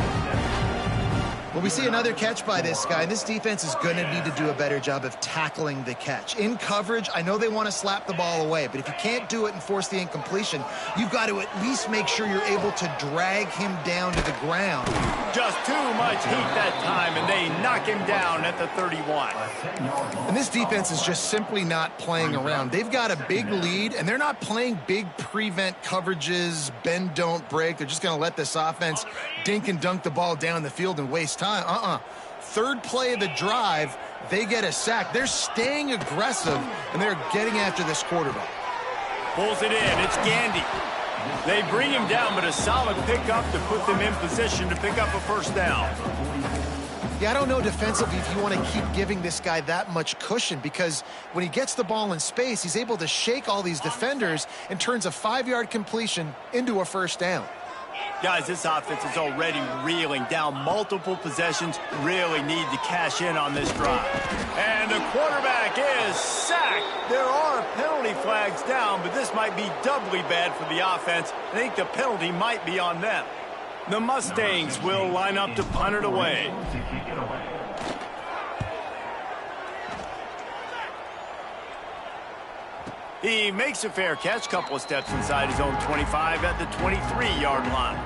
Well, we see another catch by this guy, and this defense is going to need to do a better job of tackling the catch. In coverage, I know they want to slap the ball away, but if you can't do it and force the incompletion, you've got to at least make sure you're able to drag him down to the ground. Just too much heat that time, and they knock him down at the 31. And this defense is just simply not playing around. They've got a big lead, and they're not playing big prevent coverages, bend, don't break. They're just going to let this offense dink and dunk the ball down the field and waste time. Third play of the drive, they get a sack. They're staying aggressive, and they're getting after this quarterback. Pulls it in. It's Gandy. They bring him down, but a solid pickup to put them in position to pick up a first down. Yeah, I don't know defensively if you want to keep giving this guy that much cushion, because when he gets the ball in space, he's able to shake all these defenders and turns a 5-yard completion into a first down. Guys, this offense is already reeling down multiple possessions. Really need to cash in on this drive. And the quarterback is sacked. There are penalty flags down, but this might be doubly bad for the offense. I think the penalty might be on them. The Mustangs will line up to punt it away. He makes a fair catch, couple of steps inside his own 25 at the 23-yard line.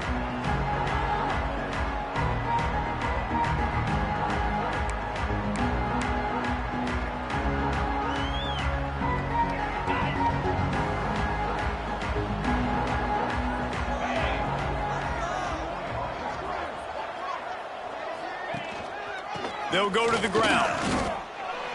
They'll go to the ground.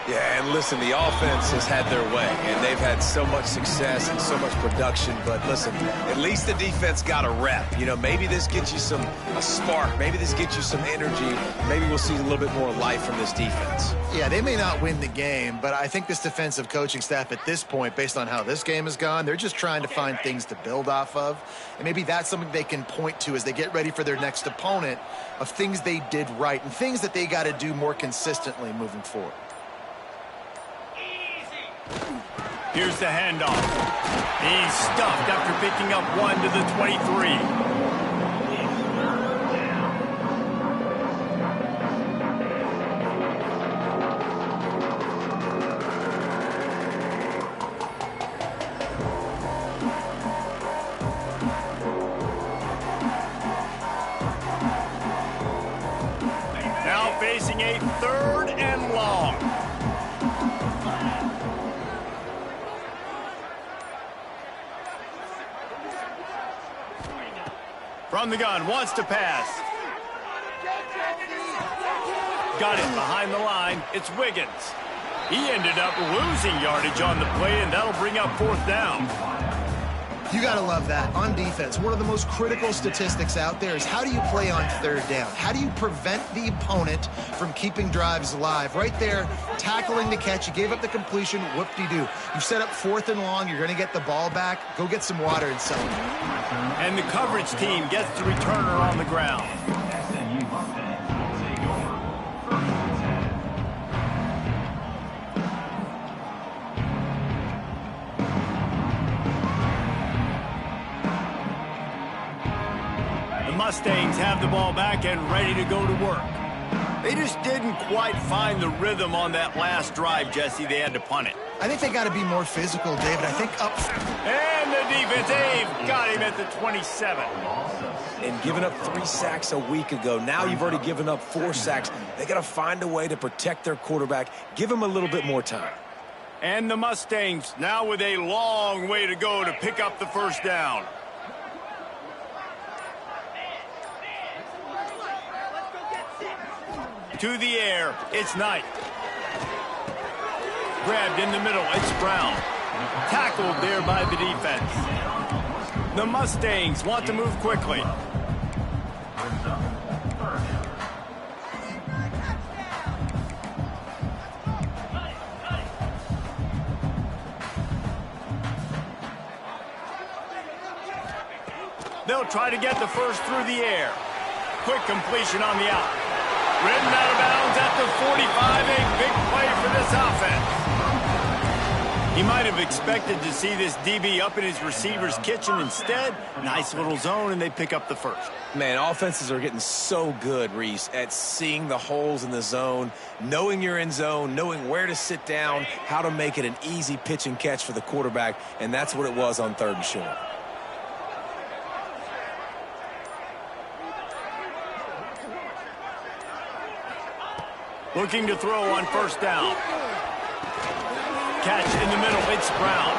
Yeah, and listen, the offense has had their way, and they've had so much success and so much production. But listen, at least the defense got a rep. You know, maybe this gets you a spark. Maybe this gets you some energy. Maybe we'll see a little bit more life from this defense. Yeah, they may not win the game, but I think this defensive coaching staff at this point, based on how this game has gone, they're just trying to find things to build off of. And maybe that's something they can point to as they get ready for their next opponent, of things they did right and things that they got to do more consistently moving forward. Here's the handoff. He's stuffed after picking up one to the 23. Now facing a 3rd and long. From the gun, wants to pass. Got it behind the line. It's Wiggins. He ended up losing yardage on the play, and that'll bring up 4th down. You got to love that. On defense, one of the most critical statistics out there is how do you play on 3rd down? How do you prevent the opponent from keeping drives alive? Right there, tackling the catch. You gave up the completion. Whoop-de-doo. You've set up 4th and long. You're going to get the ball back. Go get some water and celebrate. And the coverage team gets the returner on the ground. Mustangs have the ball back and ready to go to work. They just didn't quite find the rhythm on that last drive, Jesse. They had to punt it. I think they got to be more physical, David. I think up. And the defense, they've got him at the 27. And giving up 3 sacks a week ago. Now you've already given up 4 sacks. They got to find a way to protect their quarterback. Give him a little bit more time. And the Mustangs now with a long way to go to pick up the 1st down. To the air, it's Knight. Grabbed in the middle, it's Brown. Tackled there by the defense. The Mustangs want to move quickly. They'll try to get the 1st through the air. Quick completion on the out. Ridden out of bounds at the 45, a big play for this offense. He might have expected to see this DB up in his receiver's kitchen. Instead, nice little zone, and they pick up the 1st. Man, offenses are getting so good, Reese, at seeing the holes in the zone, knowing you're in zone, knowing where to sit down, how to make it an easy pitch and catch for the quarterback, and that's what it was on 3rd and short. Looking to throw on 1st down. Catch in the middle, it's Brown.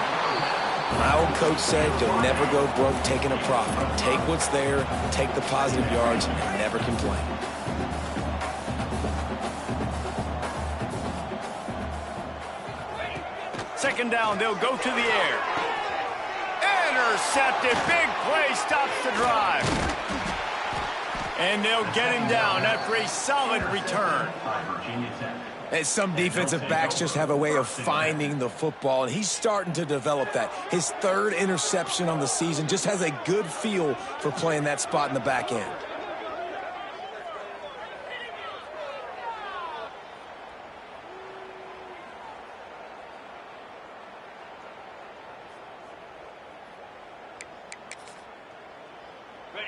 My old coach said you'll never go broke taking a profit. Take what's there, take the positive yards, and never complain. Second down, they'll go to the air. Intercepted, big play, stops the drive. And they'll get him down after a solid return. And some defensive backs just have a way of finding the football, and he's starting to develop that. His third interception on the season, just has a good feel for playing that spot in the back end.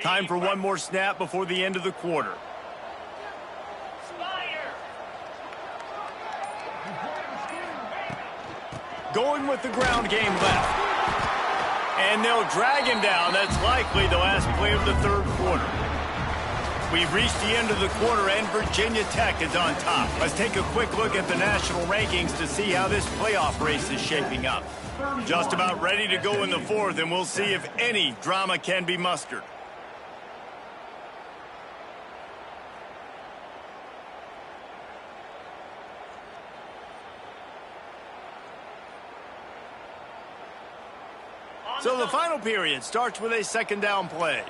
Time for one more snap before the end of the quarter. Going with the ground game left. And they'll drag him down. That's likely the last play of the third quarter. We've reached the end of the quarter, and Virginia Tech is on top. Let's take a quick look at the national rankings to see how this playoff race is shaping up. Just about ready to go in the fourth, and we'll see if any drama can be mustered. So the final period starts with a second down play.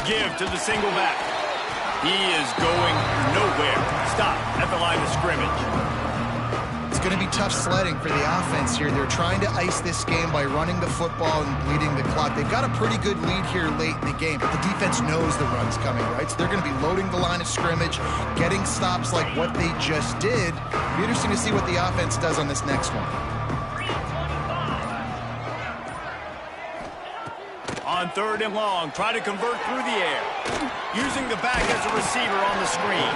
Give to the single back. He is going nowhere. Stop at the line of scrimmage. It's going to be tough sledding for the offense here. They're trying to ice this game by running the football and bleeding the clock. They've got a pretty good lead here late in the game, but the defense knows the run's coming, right? So they're going to be loading the line of scrimmage, getting stops like what they just did. It'll be interesting to see what the offense does on this next one. On third and long, try to convert through the air. Using the back as a receiver on the screen.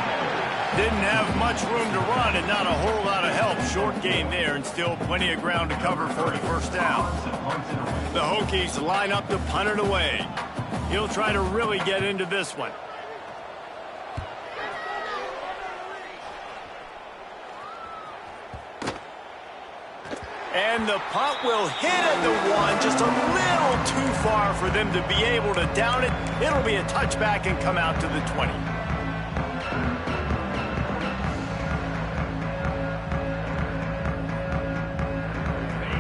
Didn't have much room to run and not a whole lot of help. Short gain there and still plenty of ground to cover for the first down. The Hokies line up to punt it away. He'll try to really get into this one. And the punt will hit at the one, just a little too far for them to be able to down it. It'll be a touchback and come out to the 20.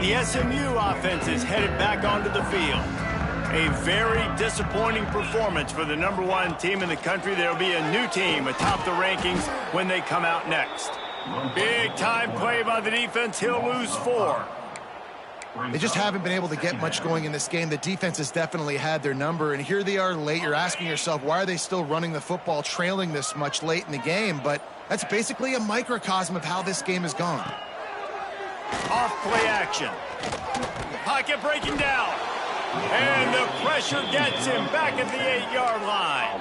The SMU offense is headed back onto the field. A very disappointing performance for the #1 team in the country. There'll be a new team atop the rankings when they come out next. Big time play by the defense. He'll lose 4. They just haven't been able to get much going in this game. The defense has definitely had their number, and here they are late. You're asking yourself, why are they still running the football, trailing this much late in the game? But that's basically a microcosm of how this game has gone. Off play action. Pocket breaking down. And the pressure gets him back at the 8-yard line.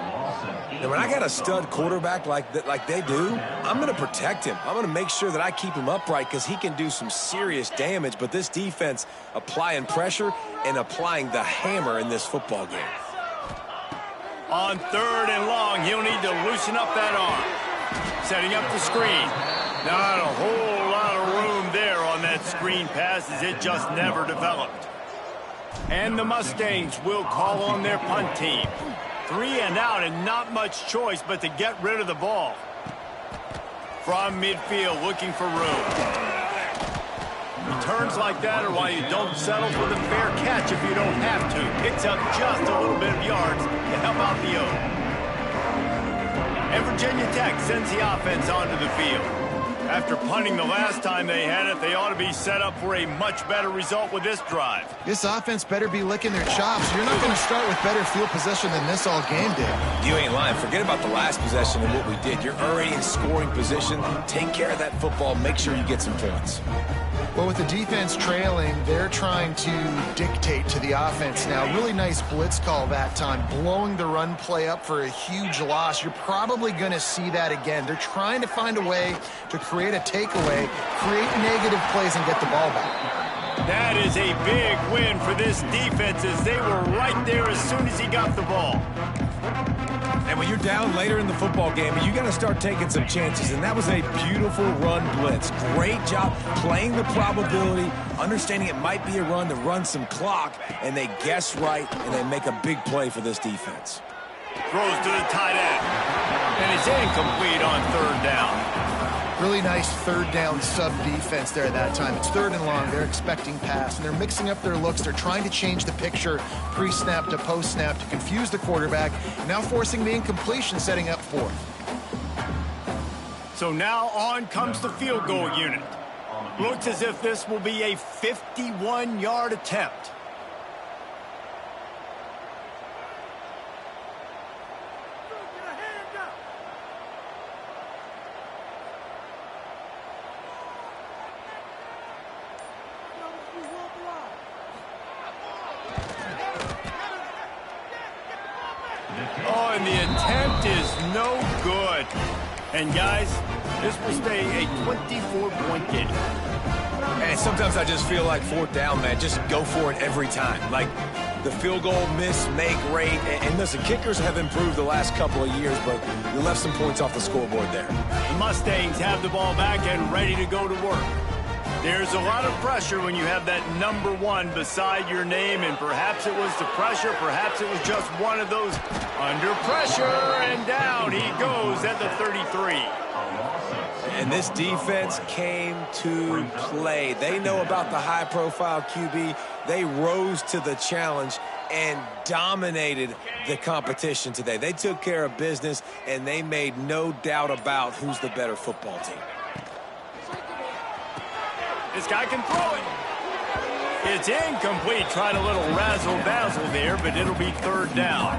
Now, when I got a stud quarterback like they do, I'm going to protect him. I'm going to make sure that I keep him upright because he can do some serious damage. But this defense applying pressure and applying the hammer in this football game. On third and long, he'll need to loosen up that arm. Setting up the screen. Not a whole lot of room there on that screen pass as it just never developed. And the Mustangs will call on their punt team. 3 and out and not much choice but to get rid of the ball. From midfield looking for room. Returns like that are why you don't settle for the fair catch if you don't have to. Picks up just a little bit of yards to help out the O. And Virginia Tech sends the offense onto the field. After punting the last time they had it, they ought to be set up for a much better result with this drive. This offense better be licking their chops. You're not going to start with better field possession than this all game did. You ain't lying. Forget about the last possession and what we did. You're already in scoring position. Take care of that football. Make sure you get some points. Well, with the defense trailing, they're trying to dictate to the offense now. Really nice blitz call that time, blowing the run play up for a huge loss. You're probably going to see that again. They're trying to find a way to create a takeaway, create negative plays, and get the ball back. That is a big win for this defense as they were right there as soon as he got the ball. And when you're down later in the football game, you got to start taking some chances. And that was a beautiful run blitz. Great job playing the probability, understanding it might be a run to run some clock, and they guess right, and they make a big play for this defense. Throws to the tight end. And it's incomplete on third down. Really nice third down sub defense there at that time. It's third and long. They're expecting pass, and they're mixing up their looks. They're trying to change the picture pre-snap to post-snap to confuse the quarterback, now forcing the incompletion, setting up fourth. So now on comes the field goal unit. Looks as if this will be a 51-yard attempt. Oh, and the attempt is no good. And guys, this will stay a 24-point game. And sometimes I just feel like fourth down, man, just go for it every time. Like the field goal miss, make rate. And listen, kickers have improved the last couple of years, but you left some points off the scoreboard there. The Mustangs have the ball back and ready to go to work. There's a lot of pressure when you have that number 1 beside your name, and perhaps it was the pressure, perhaps it was just one of those under pressure, and down he goes at the 33. And this defense came to play. They know about the high-profile QB. They rose to the challenge and dominated the competition today. They took care of business, and they made no doubt about who's the better football team. This guy can throw it. It's incomplete. Tried a little razzle-dazzle there, but it'll be third down.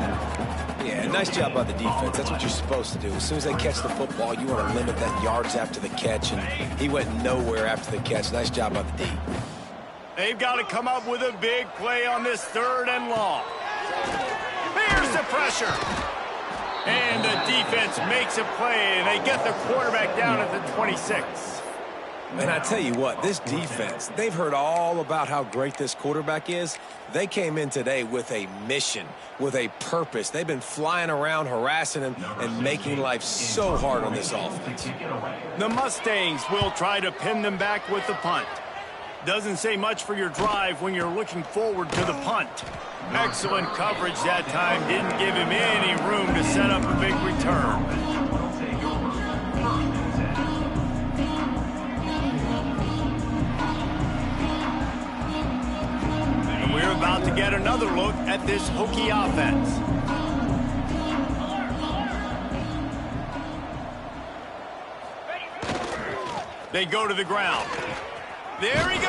Yeah, nice job by the defense. That's what you're supposed to do. As soon as they catch the football, you want to limit that yards after the catch, and he went nowhere after the catch. Nice job by the D. They've got to come up with a big play on this third and long. Here's the pressure. And the defense makes a play, and they get the quarterback down at the 26. And I tell you what, this defense, they've heard all about how great this quarterback is. They came in today with a mission, with a purpose. They've been flying around, harassing him, and making life so hard on this offense. The Mustangs will try to pin them back with the punt. Doesn't say much for your drive when you're looking forward to the punt. Excellent coverage that time. Didn't give him any room to set up a big return. We're about to get another look at this Hokie offense. They go to the ground. There he goes.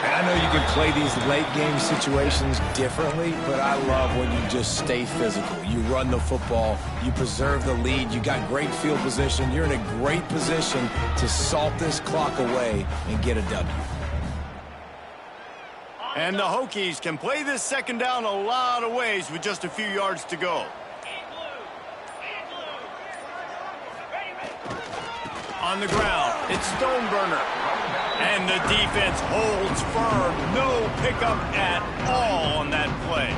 And I know you can play these late-game situations differently, but I love when you just stay physical. You run the football. You preserve the lead. You got great field position. You're in a great position to salt this clock away and get a W. And the Hokies can play this second down a lot of ways with just a few yards to go. On the ground, it's Stoneburner. And the defense holds firm. No pickup at all on that play.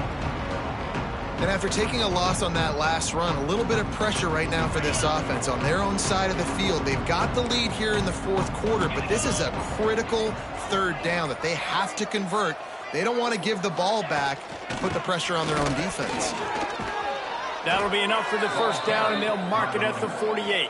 And after taking a loss on that last run, a little bit of pressure right now for this offense on their own side of the field. They've got the lead here in the fourth quarter, but this is a critical third down that they have to convert. They don't want to give the ball back and put the pressure on their own defense. That'll be enough for the first down, and they'll mark it at the 48.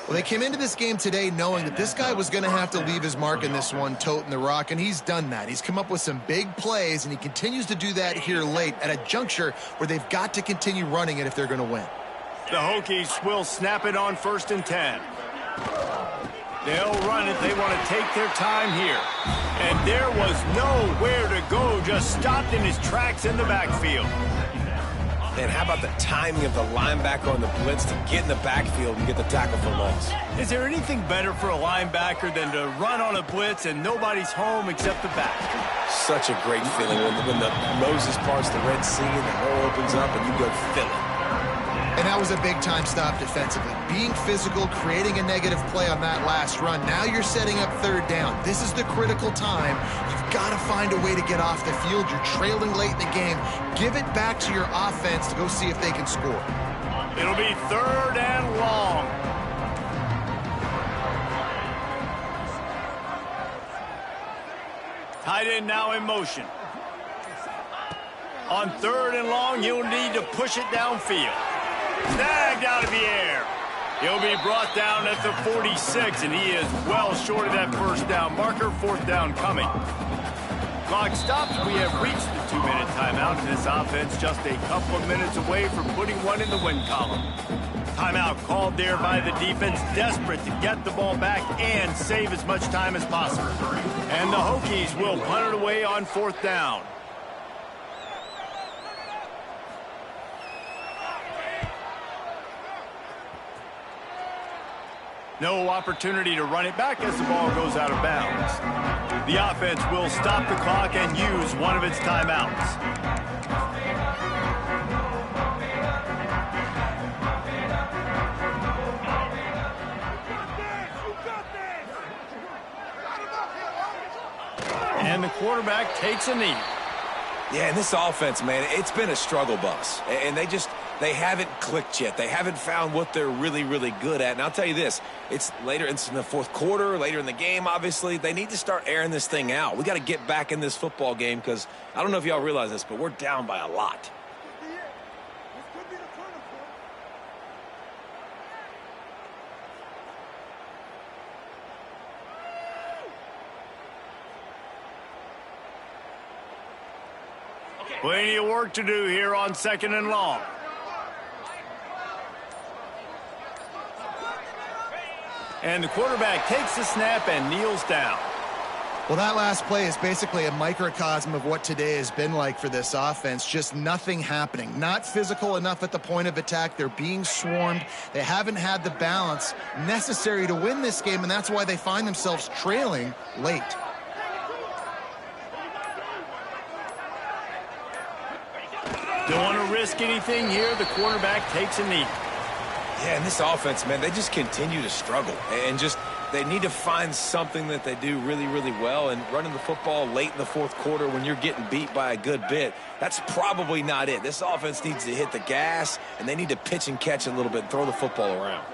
Well, they came into this game today knowing that this guy was going to have to leave his mark in this one, toting the rock, and he's done that. He's come up with some big plays, and he continues to do that here late at a juncture where they've got to continue running it if they're going to win. The Hokies will snap it on 1st and 10. They'll run it. They want to take their time here. And there was nowhere to go, just stopped in his tracks in the backfield. And how about the timing of the linebacker on the blitz to get in the backfield and get the tackle for loss? Is there anything better for a linebacker than to run on a blitz and nobody's home except the back? Such a great feeling when the Moses parts the Red Sea and the hole opens up and you go fill it. And that was a big-time stop defensively. Being physical, creating a negative play on that last run. Now you're setting up third down. This is the critical time. You've got to find a way to get off the field. You're trailing late in the game. Give it back to your offense to go see if they can score. It'll be third and long. Tight end now in motion. On third and long, you'll need to push it downfield. Snagged out of the air. He'll be brought down at the 46, and he is well short of that first down marker. Fourth down coming. Clock stops. We have reached the 2-minute timeout, and this offense just a couple of minutes away from putting one in the win column. Timeout called there by the defense, desperate to get the ball back and save as much time as possible. And the Hokies will punt it away on fourth down. No opportunity to run it back as the ball goes out of bounds. The offense will stop the clock and use one of its timeouts. And the quarterback takes a knee. Yeah, and this offense, man, it's been a struggle bus. And they haven't clicked yet. They haven't found what they're really, really good at. And I'll tell you this, it's later in the fourth quarter, later in the game, obviously. They need to start airing this thing out. We got to get back in this football game because I don't know if y'all realize this, but we're down by a lot. Plenty of work to do here on second and long. And the quarterback takes the snap and kneels down. Well, that last play is basically a microcosm of what today has been like for this offense. Just nothing happening. Not physical enough at the point of attack. They're being swarmed. They haven't had the balance necessary to win this game, and that's why they find themselves trailing late. Don't want to risk anything here. The quarterback takes a knee. Yeah, and this offense, man, they just continue to struggle. And they need to find something that they do really, really well. And running the football late in the fourth quarter when you're getting beat by a good bit, that's probably not it. This offense needs to hit the gas, and they need to pitch and catch a little bit and throw the football around.